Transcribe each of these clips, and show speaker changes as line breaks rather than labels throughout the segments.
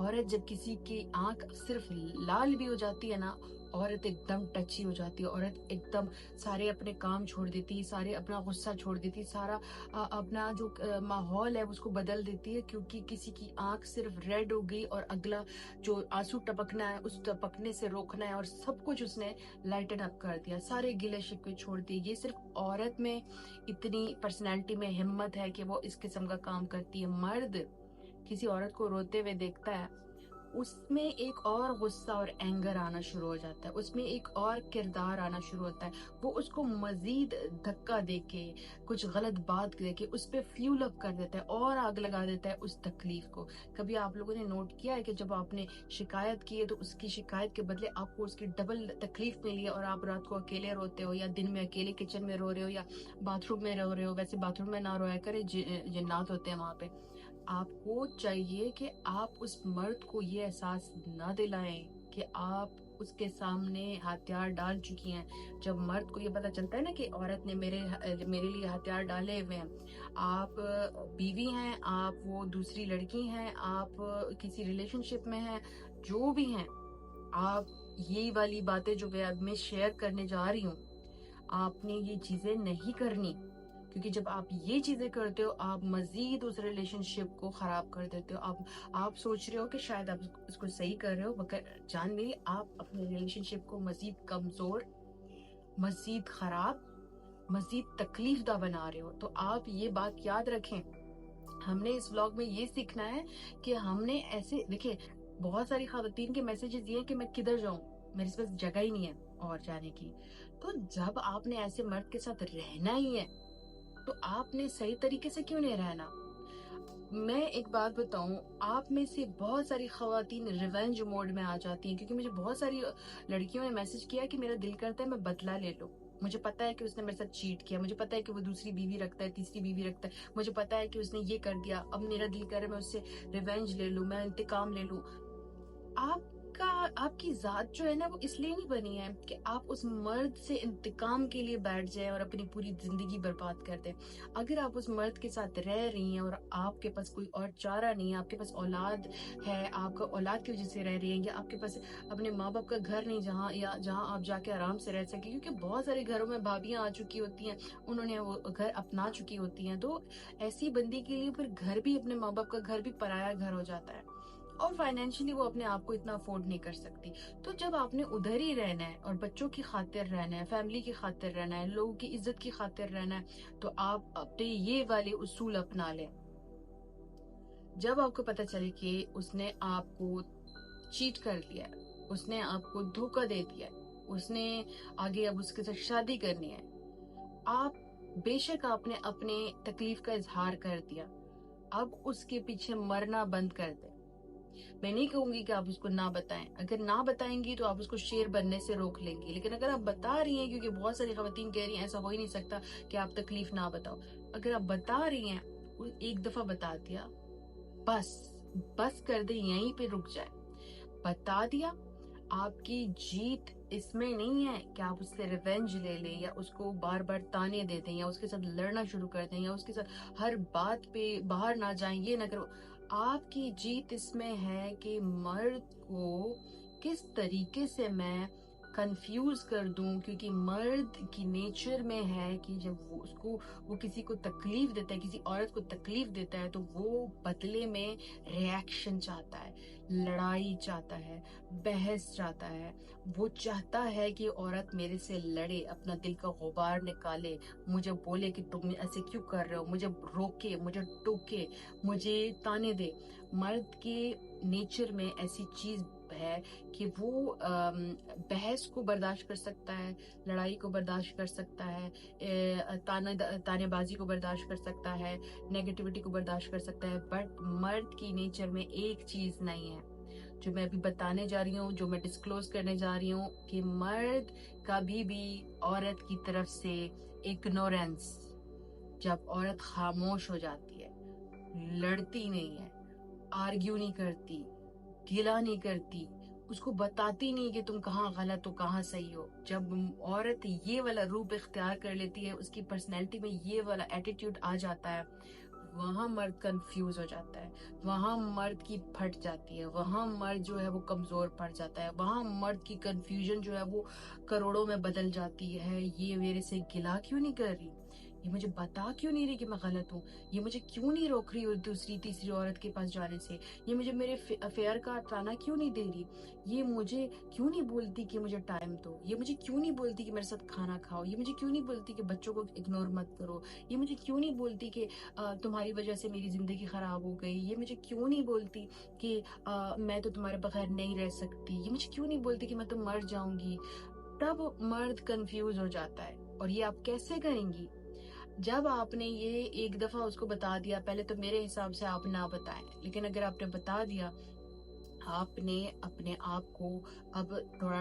عورت جب کسی کی آنکھ صرف لال بھی ہو جاتی ہے نا، عورت ایک دم ٹچی ہو جاتی ہے، عورت ایک دم سارے اپنے کام چھوڑ دیتی، سارے اپنا غصہ چھوڑ دیتی، سارا اپنا جو ماحول ہے اس کو بدل دیتی ہے، کیونکہ کسی کی آنکھ صرف ریڈ ہو گئی اور اگلا جو آنسو ٹپکنا ہے اس ٹپکنے سے روکنا ہے، اور سب کچھ اس نے لائٹن اپ کر دیا، سارے گلے شکوے چھوڑ دیے۔ یہ صرف عورت میں اتنی پرسنالٹی میں ہمت ہے کہ وہ اس قسم کا کام کرتی ہے۔ مرد کسی عورت کو روتے ہوئے دیکھتا ہے، اس میں ایک اور غصہ اور اینگر آنا شروع ہو جاتا ہے، اس میں ایک اور کردار آنا شروع ہوتا ہے، وہ اس کو مزید دھکا دے کے، کچھ غلط بات دے کے اس پہ فیول اپ کر دیتا ہے اور آگ لگا دیتا ہے اس تکلیف کو۔ کبھی آپ لوگوں نے نوٹ کیا ہے کہ جب آپ نے شکایت کی ہے تو اس کی شکایت کے بدلے آپ کو اس کی ڈبل تکلیف ملی ہے، اور آپ رات کو اکیلے روتے ہو، یا دن میں اکیلے کچن میں رو رہے ہو، یا باتھ روم میں رو رہے ہو۔ ویسے باتھ روم میں نہ رویا کرے، جنات ہوتے ہیں وہاں پہ۔ آپ کو چاہیے کہ آپ اس مرد کو یہ احساس نہ دلائیں کہ آپ اس کے سامنے ہتھیار ڈال چکی ہیں۔ جب مرد کو یہ پتا چلتا ہے نا کہ عورت نے میرے لیے ہتھیار ڈالے ہوئے ہیں، آپ بیوی ہیں، آپ وہ دوسری لڑکی ہیں، آپ کسی ریلیشن شپ میں ہیں، جو بھی ہیں، آپ یہی والی باتیں جو میں شیئر کرنے جا رہی ہوں، آپ نے یہ چیزیں نہیں کرنی، کیونکہ جب آپ یہ چیزیں کرتے ہو آپ مزید اس ریلیشن شپ کو خراب کر دیتے ہو۔ آپ سوچ رہے ہو کہ شاید آپ اس کو صحیح کر رہے ہو، مگر جان میری آپ اپنے ریلیشن شپ کو مزید کمزور، مزید خراب، مزید تکلیف دہ بنا رہے ہو۔ تو آپ یہ بات یاد رکھیں۔ ہم نے اس ولاگ میں یہ سیکھنا ہے کہ ہم نے ایسے دیکھیں، بہت ساری خواتین کے میسیجز یہ ہیں کہ میں کدھر جاؤں، میرے پاس جگہ ہی نہیں ہے اور جانے کی۔ تو جب آپ نے ایسے مرد کے ساتھ رہنا ہی ہے تو آپ نے صحیح طریقے سے کیوں نہیں رہنا؟ میں ایک بات بتاؤں، آپ میں سے بہت ساری خواتین ریونج موڈ میں آ جاتی ہیں، کیونکہ مجھے بہت ساری لڑکیوں نے میسج کیا کہ میرا دل کرتا ہے میں بدلہ لے لوں، مجھے پتا ہے کہ اس نے میرے ساتھ چیٹ کیا، مجھے پتا ہے کہ وہ دوسری بیوی رکھتا ہے، تیسری بیوی رکھتا ہے، مجھے پتا ہے کہ اس نے یہ کر دیا، اب میرا دل کر رہا ہے میں اس سے ریونج لے لوں، میں انتقام لے لوں۔ آپ کی ذات جو ہے نا وہ اس لیے نہیں بنی ہے کہ آپ اس مرد سے انتقام کے لیے بیٹھ جائیں اور اپنی پوری زندگی برباد کر دیں۔ اگر آپ اس مرد کے ساتھ رہ رہی ہیں اور آپ کے پاس کوئی اور چارہ نہیں ہے، آپ کے پاس اولاد ہے، آپ کا اولاد کی وجہ سے رہ رہی ہیں، یا آپ کے پاس اپنے ماں باپ کا گھر نہیں جہاں آپ جا کے آرام سے رہ سکیں، کیونکہ بہت سارے گھروں میں بھابیاں آ چکی ہوتی ہیں، انہوں نے وہ گھر اپنا چکی ہوتی ہیں، تو ایسی بندی کے لیے پھر گھر بھی، اپنے ماں باپ کا گھر بھی پرایا گھر ہو جاتا ہے، اور فائنینشلی وہ اپنے آپ کو اتنا افورڈ نہیں کر سکتی۔ تو جب آپ نے ادھر ہی رہنا ہے اور بچوں کی خاطر رہنا ہے، فیملی کی خاطر رہنا ہے، لوگوں کی عزت کی خاطر رہنا ہے، تو آپ اپنے یہ والے اصول اپنا لیں۔ جب آپ کو پتہ چلے کہ اس نے آپ کو چیٹ کر دیا ہے، اس نے آپ کو دھوکہ دے دیا ہے، اس نے آگے اب اس کے ساتھ شادی کرنی ہے، آپ بے شک آپ نے اپنے تکلیف کا اظہار کر دیا، اب اس کے پیچھے مرنا بند کر دیں۔ میں نہیں کہوں گی کہ آپ اس کو نہ بتائیں، اگر نہ بتائیں گی تو آپ اس کو شیر بننے سے روک لیں گی، لیکن اگر آپ بتا رہی ہیں، کیونکہ بہت ساری خواتین کہہ رہی ہیں ایسا ہو ہی نہیں سکتا کہ آپ تکلیف نہ بتاؤ، اگر آپ بتا رہی ہیں، ایک دفعہ بتا دیا، بس کر دیں، یہیں پہ رک جائے، بتا دیا۔ آپ کی جیت اس میں نہیں ہے کہ آپ اس سے ریونج لے لیں، یا اس کو بار بار تانے دے دیں، یا اس کے ساتھ لڑنا شروع کر دیں، یا اس کے ساتھ ہر بات پہ باہر نہ جائیں، یہ نہ کرو۔ آپ کی جیت اس میں ہے کہ مرد کو کس طریقے سے میں کنفیوز کر دوں، کیونکہ مرد کی نیچر میں ہے کہ جب وہ کسی کو تکلیف دیتا ہے، کسی عورت کو تکلیف دیتا ہے، تو وہ بدلے میں ریاکشن چاہتا ہے، لڑائی چاہتا ہے، بحث چاہتا ہے، وہ چاہتا ہے کہ عورت میرے سے لڑے، اپنا دل کا غبار نکالے، مجھے بولے کہ تم ایسے کیوں کر رہے ہو، مجھے روکے، مجھے ٹوکے، مجھے تانے دے۔ مرد کے نیچر میں ایسی چیز ہے کہ وہ بحث کو برداشت کر سکتا ہے، لڑائی کو برداشت کر سکتا ہے، تانے بازی کو برداشت کر سکتا ہے، نیگیٹیوٹی کو برداشت کر سکتا ہے، بٹ مرد کی نیچر میں ایک چیز نہیں ہے جو میں ابھی بتانے جا رہی ہوں، جو میں ڈسکلوز کرنے جا رہی ہوں، کہ مرد کبھی بھی عورت کی طرف سے اگنورنس، جب عورت خاموش ہو جاتی ہے، لڑتی نہیں ہے، آرگیو نہیں کرتی، گلا نہیں کرتی، اس کو بتاتی نہیں کہ تم کہاں غلط ہو کہاں صحیح ہو، جب عورت یہ والا روپ اختیار کر لیتی ہے، اس کی پرسنالٹی میں یہ والا ایٹیٹیوڈ آ جاتا ہے، وہاں مرد کنفیوز ہو جاتا ہے، وہاں مرد کی پھٹ جاتی ہے، وہاں مرد جو ہے وہ کمزور پڑ جاتا ہے، وہاں مرد کی کنفیوژن جو ہے وہ کروڑوں میں بدل جاتی ہے. یہ میرے سے گلا کیوں نہیں کر رہی، یہ مجھے بتا کیوں نہیں رہی کہ میں غلط ہوں، یہ مجھے کیوں نہیں روک رہی دوسری تیسری عورت کے پاس جانے سے، یہ مجھے میرے افیئر کا ٹانا کیوں نہیں دے رہی، یہ مجھے کیوں نہیں بولتی کہ مجھے ٹائم دو، یہ مجھے کیوں نہیں بولتی کہ میرے ساتھ کھانا کھاؤ، یہ مجھے کیوں نہیں بولتی کہ بچوں کو اگنور مت کرو، یہ مجھے کیوں نہیں بولتی کہ تمہاری وجہ سے میری زندگی خراب ہو گئی، یہ مجھے کیوں نہیں بولتی کہ میں تو تمہارے بغیر نہیں رہ سکتی، یہ مجھے کیوں نہیں بولتی کہ میں تو مر جاؤں گی. تب مرد کنفیوز ہو جاتا ہے. اور یہ آپ کیسے کریں گی؟ جب آپ نے یہ ایک دفعہ اس کو بتا دیا، پہلے تو میرے حساب سے آپ نہ بتائیں، لیکن اگر آپ نے بتا دیا، آپ نے اپنے آپ کو اب تھوڑا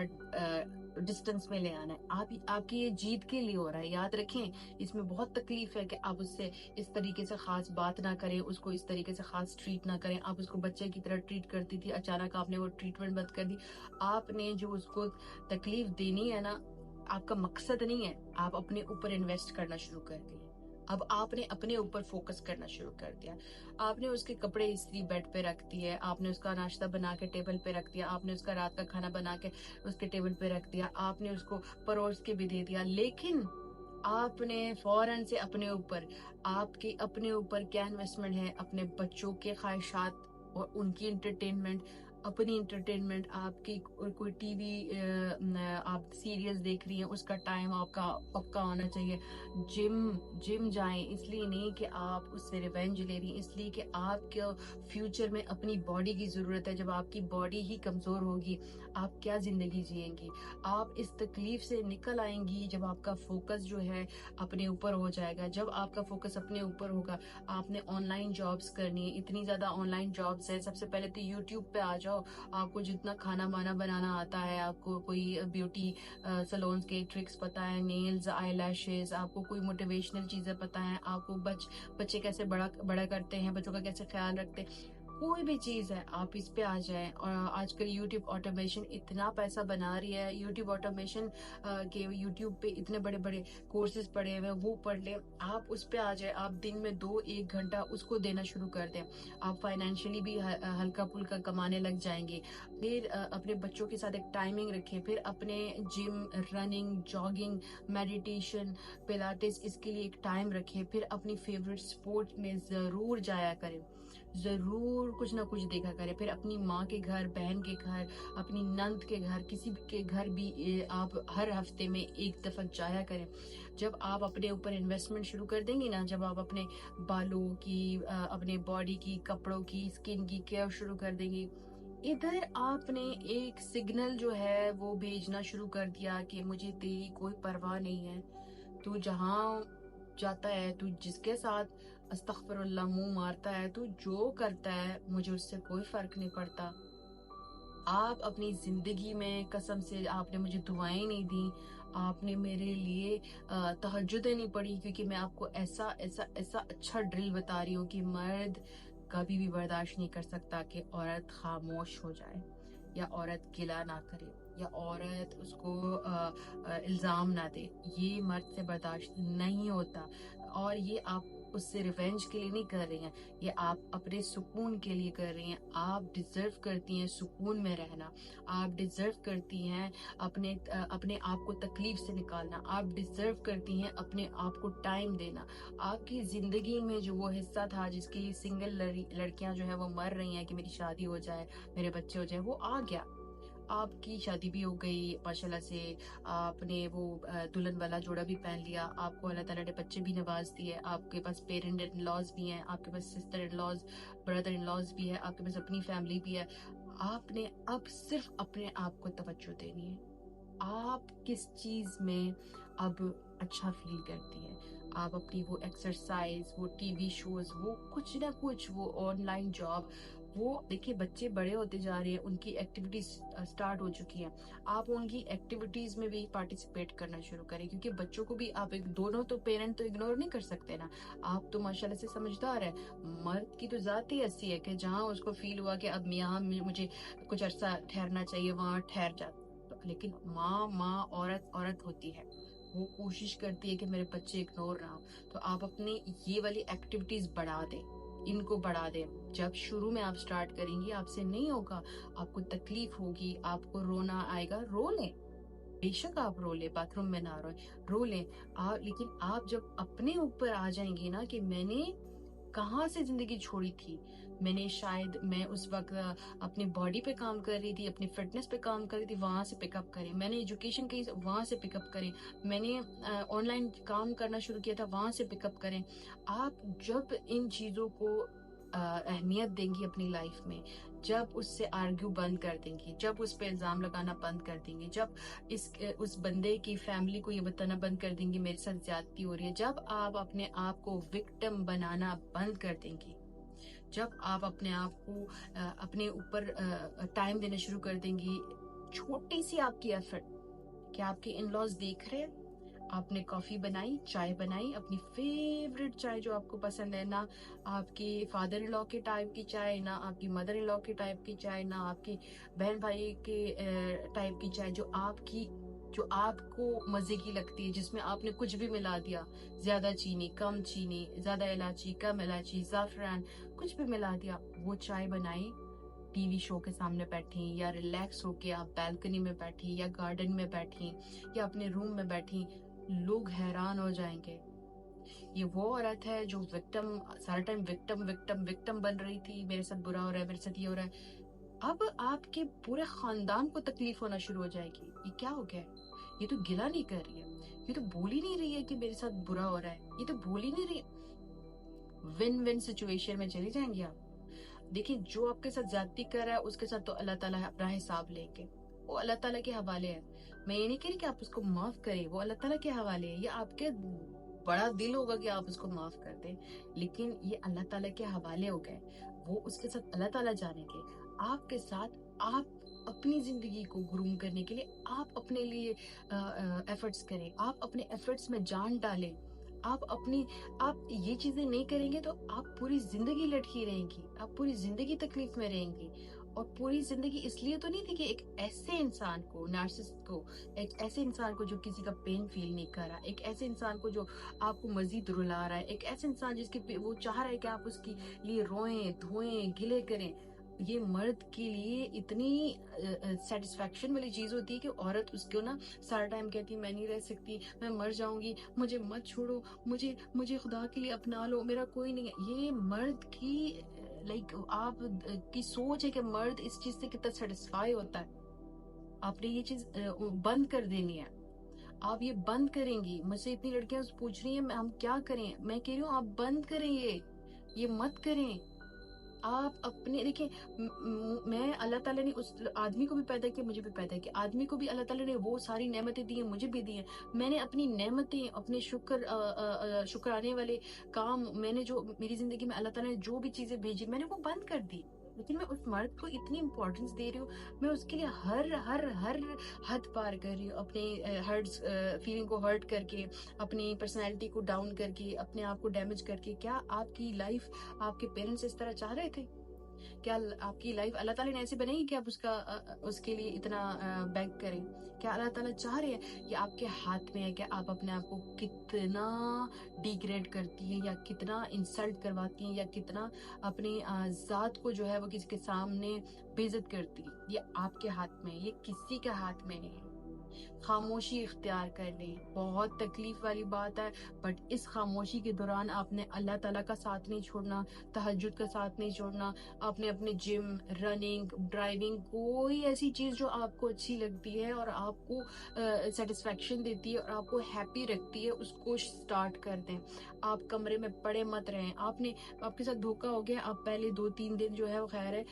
ڈسٹنس میں لے آنا ہے. آپ کی یہ جیت کے لیے ہو رہا ہے. یاد رکھیں اس میں بہت تکلیف ہے کہ آپ اس سے اس طریقے سے خاص بات نہ کریں، اس کو اس طریقے سے خاص ٹریٹ نہ کریں. آپ اس کو بچے کی طرح ٹریٹ کرتی تھی، اچانک آپ نے وہ ٹریٹمنٹ بند کر دی. آپ نے جو اس کو تکلیف دینی ہے نا، آپ کا مقصد نہیں ہے. آپ اپنے اوپر انویسٹ کرنا شروع کر دیں. اب آپ نے اپنے اوپر فوکس کرنا شروع کر دیا. آپ نے اس کے کپڑے استری بیڈ پہ رکھ دیے، آپ نے اس کا ناشتہ بنا کے ٹیبل پہ رکھ دیا، آپ نے اس کا رات کا کھانا بنا کے اس کے ٹیبل پہ رکھ دیا، آپ نے اس کو پروس کے بھی دے دیا. لیکن آپ نے فوراً سے آپ کے اپنے اوپر کیا انویسٹمنٹ ہے؟ اپنے بچوں کے خواہشات اور ان کی انٹرٹینمنٹ، اپنی انٹرٹینمنٹ، آپ کی کوئی ٹی وی آپ سیریلز دیکھ رہی ہیں، اس کا ٹائم آپ کا پکا ہونا چاہیے. جم جائیں، اس لیے نہیں کہ آپ اس سے ریونج لے رہی ہیں، اس لیے کہ آپ کے فیوچر میں اپنی باڈی کی ضرورت ہے. جب آپ کی باڈی ہی کمزور ہوگی، آپ کیا زندگی جئیں گی؟ آپ اس تکلیف سے نکل آئیں گی جب آپ کا فوکس جو ہے اپنے اوپر ہو جائے گا. جب آپ کا فوکس اپنے اوپر ہوگا، آپ نے آن لائن جابس کرنی ہے، اتنی زیادہ آن لائن جابس ہیں. سب سے پہلے تو یوٹیوب پہ آ جاؤ. آپ کو جتنا کھانا بانا بنانا آتا ہے، آپ کو کوئی بیوٹی سلونز کے ٹرکس پتا ہے، نیلز، آئی لیشز، آپ کو کوئی موٹیویشنل چیزیں پتا ہے، آپ کو بچے کیسے بڑا کرتے ہیں، بچوں کا کیسے خیال رکھتے ہیں، کوئی بھی چیز ہے آپ اس پہ آ جائیں. اور آج کل یوٹیوب آٹومیشن اتنا پیسہ بنا رہی ہے. یوٹیوب آٹومیشن کے یوٹیوب پہ اتنے بڑے بڑے کورسز پڑے ہوئے، وہ پڑھ لیں. آپ اس پہ آ جائیں، آپ دن میں 2-1 گھنٹہ اس کو دینا شروع کر دیں. آپ فائنینشلی بھی ہلکا پھلکا کمانے لگ جائیں گے. پھر اپنے بچوں کے ساتھ ایک ٹائمنگ رکھیں. پھر اپنے جم، رننگ، جاگنگ، میڈیٹیشن، پلاٹس، اس کے لیے ایک ٹائم رکھیں. پھر اپنی فیوریٹ سپورٹ میں ضرور جایا کریں، ضرور کچھ نہ کچھ دیکھا کریں. پھر اپنی ماں کے گھر، بہن کے گھر، اپنی نند کے گھر، کسی کے گھر بھی آپ ہر ہفتے میں ایک دفعہ جایا کریں. جب آپ اپنے اوپر انویسٹمنٹ شروع کر دیں گی نا، جب آپ اپنے بالوں کی، اپنے باڈی کی، کپڑوں کی، اسکن کی کیئر شروع کر دیں گی، ادھر آپ نے ایک سگنل جو ہے وہ بھیجنا شروع کر دیا کہ مجھے تیری کوئی پرواہ نہیں ہے. تو جہاں جاتا ہے، تو جس کے ساتھ استغفر اللہ منہ مارتا ہے، تو جو کرتا ہے مجھے اس سے کوئی فرق نہیں پڑتا. آپ اپنی زندگی میں قسم سے آپ نے مجھے دعائیں نہیں دی، آپ نے میرے لیے تہجدیں نہیں پڑھی، کیونکہ میں آپ کو ایسا ایسا ایسا اچھا ڈرل بتا رہی ہوں کہ مرد کبھی بھی برداشت نہیں کر سکتا کہ عورت خاموش ہو جائے، یا عورت گلا نہ کرے، یا عورت اس کو الزام نہ دے. یہ مرد سے برداشت نہیں ہوتا. اور یہ آپ اس سے ریونج کے لیے نہیں کر رہی ہیں، یہ آپ اپنے سکون کے لیے کر رہی ہیں. آپ ڈیزرو کرتی ہیں سکون میں رہنا، آپ ڈیزرو کرتی ہیں اپنے آپ کو تکلیف سے نکالنا، آپ ڈیزرو کرتی ہیں اپنے آپ کو ٹائم دینا. آپ کی زندگی میں جو وہ حصہ تھا جس کے لیے سنگل لڑکیاں جو ہیں وہ مر رہی ہیں کہ میری شادی ہو جائے، میرے بچے ہو جائے، وہ آ گیا. آپ کی شادی بھی ہو گئی ماشاءاللہ سے، آپ نے وہ دلہن والا جوڑا بھی پہن لیا، آپ کو اللہ تعالیٰ نے بچے بھی نواز دیے، آپ کے پاس پیرنٹ ان لاز بھی ہیں، آپ کے پاس sister in laws, brother in laws بھی ہے، آپ کے پاس اپنی فیملی بھی ہے. آپ نے اب صرف اپنے آپ کو توجہ دینی ہے. آپ کس چیز میں اب اچھا فیل کرتی ہیں؟ آپ اپنی وہ ایکسرسائز، وہ ٹی وی شوز، وہ کچھ نہ کچھ، وہ آن لائن جاب، وہ دیکھیں بچے بڑے ہوتے جا رہے ہیں، ان کی ایکٹیویٹیز سٹارٹ ہو چکی ہیں. آپ ان کی ایکٹیویٹیز میں بھی پارٹیسپیٹ کرنا شروع کریں، کیونکہ بچوں کو بھی آپ دونوں تو پیرنٹ تو اگنور نہیں کر سکتے نا. آپ تو ماشاءاللہ سے سمجھدار ہے. مرد کی تو ذاتی ایسی ہے کہ جہاں اس کو فیل ہوا کہ اب یہاں مجھے کچھ عرصہ ٹھہرنا چاہیے، وہاں ٹھہر جاتا. لیکن ماں عورت ہوتی ہے. وہ کوشش کرتی ہے کہ میرے بچے اگنور نہ ہو. تو آپ اپنی یہ والی ایکٹیویٹیز بڑھا دیں, ان کو بڑھا دیں. جب شروع میں آپ سٹارٹ کریں گی, آپ سے نہیں ہوگا, آپ کو تکلیف ہوگی, آپ کو رونا آئے گا, رو لیں, بے شک آپ رو لیں, باتھ روم میں نہ روئیں, رو لیں. لیکن آپ جب اپنے اوپر آ جائیں گے نا کہ میں نے کہاں سے زندگی چھوڑی تھی, میں اس وقت اپنی باڈی پہ کام کر رہی تھی, اپنی فٹنس پہ کام کر رہی تھی, وہاں سے پک اپ کریں. میں نے ایجوکیشن کی, وہاں سے پک اپ کریں. میں نے آن لائن کام کرنا شروع کیا تھا, وہاں سے پک اپ کریں. آپ جب ان چیزوں کو اہمیت دیں گی اپنی لائف میں, جب اس سے آرگیو بند کر دیں گی, جب اس پہ الزام لگانا بند کر دیں گی, جب اس بندے کی فیملی کو یہ بتانا بند کر دیں گی میرے ساتھ زیادتی ہو رہی ہے, جب آپ اپنے آپ کو وکٹم بنانا بند کر دیں گی, جب آپ اپنے آپ کو اپنے اوپر ٹائم دینا شروع کر دیں گی, چھوٹی سی آپ کی ایفرٹ کہ آپ کے ان لاز دیکھ رہے ہیں, آپ نے کافی بنائی, چائے بنائی, اپنی فیوریٹ چائے جو آپ کو پسند ہے, نہ آپ کی فادر ان لا کے ٹائپ کی چائے, نہ آپ کی مدر ان لا کے ٹائپ کی چائے, نہ آپ کی بہن بھائی کے ٹائپ کی چائے, جو آپ کو مزے کی لگتی ہے, جس میں آپ نے کچھ بھی ملا دیا, زیادہ چینی, کم چینی, زیادہ الائچی, کم الائچی, زعفران, کچھ بھی ملا دیا, وہ چائے بنائی, ٹی وی شو کے سامنے بیٹھی, یا ریلیکس ہو کے آپ بیلکنی میں بیٹھی, یا گارڈن میں بیٹھی, یا اپنے روم میں بیٹھی, لوگ حیران ہو جائیں گے. یہ وہ عورت ہے جو وکٹم, سارا ٹائم وکٹم بن رہی تھی, میرے ساتھ برا ہو رہا ہے, میرے ساتھ یہ ہو رہا ہے. اب آپ کے پورے خاندان کو تکلیف ہونا شروع ہو جائے گی. یہ کیا ہو گیا, یہ تو گلا نہیں کر رہی ہے, یہ تو بول ہی نہیں رہی ہے کہ میرے ساتھ برا ہو رہا ہے, یہ تو بول ہی نہیں رہی. ون ون سچویشن میں چلی جائیں گے آپ. دیکھیں, جو آپ کے ساتھ زیادتی کر رہا ہے اس کے ساتھ تو اللہ تعالیٰ اپنا حساب لیں گے, وہ اللہ تعالیٰ کے حوالے ہے. میں یہ نہیں کہہ رہی کہ آپ اس کو معاف کریں, وہ اللہ تعالیٰ کے حوالے ہے. یہ آپ کے بڑا دل ہوگا کہ آپ اس کو معاف کر دیں, لیکن یہ اللہ تعالیٰ کے حوالے ہو گئے, وہ اس کے ساتھ اللہ تعالیٰ جانیں گے. آپ کے ساتھ آپ اپنی زندگی کو گروم کرنے کے لیے آپ اپنے لیے ایفرٹس کریں, آپ اپنے ایفرٹس میں جان ڈالیں. آپ یہ چیزیں نہیں کریں گے تو آپ پوری زندگی لٹکی رہیں گی, آپ پوری زندگی تکلیف میں رہیں گی. اور پوری زندگی اس لیے تو نہیں تھی کہ ایک ایسے انسان کو, نارسسسٹ کو, ایک ایسے انسان کو جو کسی کا پین فیل نہیں کر رہا, ایک ایسے انسان کو جو آپ کو مزید رلا رہا ہے, ایک ایسے انسان جس کے وہ چاہ رہا ہے کہ آپ اس کے لیے روئیں, دھوئیں, گلے کریں. یہ مرد کے لیے اتنی سیٹسفیکشن والی چیز ہوتی ہے کہ عورت اس کو نا سارا ٹائم کہتی میں نہیں رہ سکتی, میں مر جاؤں گی, مجھے مت چھوڑو, مجھے خدا کے لیے اپنا لو, میرا کوئی نہیں ہے. یہ مرد کی آپ کی سوچ ہے کہ مرد اس چیز سے کتنا سیٹسفائی ہوتا ہے. آپ نے یہ چیز بند کر دینی ہے. آپ یہ بند کریں گی. مجھ سے اتنی لڑکیاں پوچھ رہی ہیں ہم کیا کریں, میں کہہ رہی ہوں آپ بند کریں, یہ مت کریں. آپ اپنے دیکھیں, میں اللہ تعالیٰ نے اس آدمی کو بھی پیدا کیا, مجھے بھی پیدا کیا, آدمی کو بھی اللہ تعالیٰ نے وہ ساری نعمتیں دی ہیں, مجھے بھی دی ہیں. میں نے اپنی نعمتیں, اپنے شکرانے والے کام, میں نے جو میری زندگی میں اللہ تعالیٰ نے جو بھی چیزیں بھیجی میں نے وہ بند کر دی. لیکن میں اس مرد کو اتنی امپورٹنس دے رہی ہوں, میں اس کے لیے ہر حد پار کر رہی ہوں, اپنے فیلنگ کو ہرٹ کر کے, اپنی پرسنالٹی کو ڈاؤن کر کے, اپنے آپ کو ڈیمیج کر کے. کیا آپ کی لائف آپ کے پیرنٹس اس طرح چاہ رہے تھے؟ کیا آپ کی لائف اللہ تعالیٰ نے ایسے بنائی کہ آپ اس کے لیے اتنا بیگ کریں؟ کیا اللہ تعالیٰ چاہ رہے ہیں؟ یہ آپ کے ہاتھ میں ہے کہ آپ اپنے آپ کو کتنا ڈیگریڈ کرتی ہیں, یا کتنا انسلٹ کرواتی ہیں, یا کتنا اپنی ذات کو جو ہے وہ کسی کے سامنے بے عزت کرتی. یہ آپ کے ہاتھ میں, یہ کسی کے ہاتھ میں نہیں ہے. خاموشی اختیار کر لیں. بہت تکلیف والی بات ہے, بٹ اس خاموشی کے دوران آپ نے اللہ تعالیٰ کا ساتھ نہیں چھوڑنا, تہجد کا ساتھ نہیں چھوڑنا. آپ نے اپنے جم, رننگ, ڈرائیونگ, کوئی ایسی چیز جو آپ کو اچھی لگتی ہے اور آپ کو سیٹسفیکشن دیتی ہے اور آپ کو ہیپی رکھتی ہے, اس کو سٹارٹ کر دیں. آپ کمرے میں پڑے مت رہیں. آپ کے ساتھ دھوکا ہو گیا, آپ پہلے 2-3 دن جو ہے وہ خیر ہے,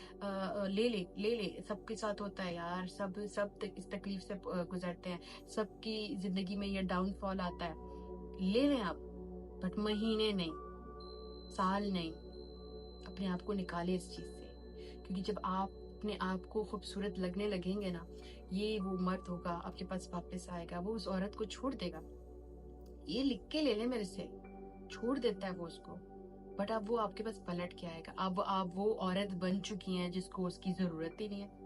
لے لے, سب کے ساتھ ہوتا ہے یار, سب اس تکلیف سے گزرتے ہیں, سب کی زندگی میں یہ ڈاؤن فال آتا ہے. لے لیں آپ, بٹ مہینے نہیں, سال نہیں. اپنے آپ کو نکالے اس چیز سے, کیونکہ جب آپ اپنے آپ کو خوبصورت لگنے لگیں گے نا, یہ وہ مرد ہوگا آپ کے پاس واپس آئے گا, وہ اس عورت کو چھوڑ دے گا. یہ لکھ کے لے لیں میرے سے, چھوڑ دیتا ہے وہ اس کو, بٹ اب وہ آپ کے پاس پلٹ کے آئے گا. اب آپ وہ عورت بن چکی ہیں جس کو اس کی ضرورت ہی نہیں ہے.